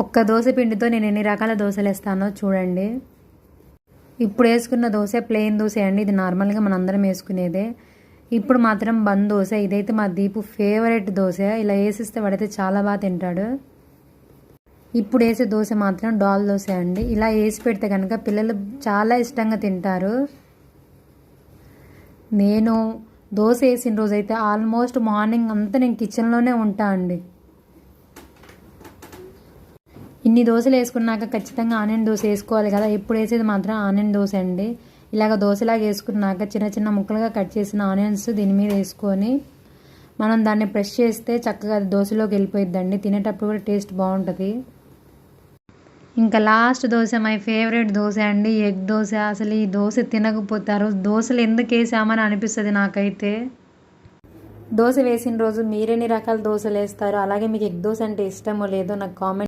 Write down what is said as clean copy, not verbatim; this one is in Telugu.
ఒక్క దోశ పిండితో నేను ఎన్ని రకాల దోశలు వేస్తానో చూడండి. ఇప్పుడు వేసుకున్న దోశ ప్లెయిన్ దోశ అండి. ఇది నార్మల్గా మనందరం వేసుకునేదే. ఇప్పుడు మాత్రం బన్ దోశ. ఇదైతే మా దీపు ఫేవరెట్ దోశ. ఇలా వేసిస్తే వాడైతే చాలా బాగా తింటాడు. ఇప్పుడు వేసే దోశ మాత్రం డాల్ దోశ అండి. ఇలా వేసి పెడితే కనుక పిల్లలు చాలా ఇష్టంగా తింటారు. నేను దోశ వేసిన రోజైతే ఆల్మోస్ట్ మార్నింగ్ అంతా నేను కిచెన్లోనే ఉంటా అండి. ఇన్ని దోశలు వేసుకున్నాక ఖచ్చితంగా ఆనియన్ దోశ వేసుకోవాలి కదా. ఇప్పుడు వేసేది మాత్రం ఆనియన్ దోశ అండి. ఇలాగ దోశలాగా వేసుకున్నాక చిన్న చిన్న ముక్కలుగా కట్ చేసిన ఆనియన్స్ దీని మీద వేసుకొని మనం దాన్ని ప్రెస్ చేస్తే చక్కగా దోశలోకి వెళ్ళిపోయిద్దండి. తినేటప్పుడు కూడా టేస్ట్ బాగుంటుంది. ఇంకా last dosa my favourite dosa అండి, ఎగ్ దోశ. అసలు ఈ దోశ తినకపోతే ఆ రోజు దోశలు ఎందుకు వేసామని అనిపిస్తుంది నాకైతే. దోశ వేసిన రోజు మీరెన్ని రకాల దోశలు వేస్తారో, అలాగే మీకు ఎగ్ దోశ అంటే ఇష్టమో లేదో నాకు కామెంట్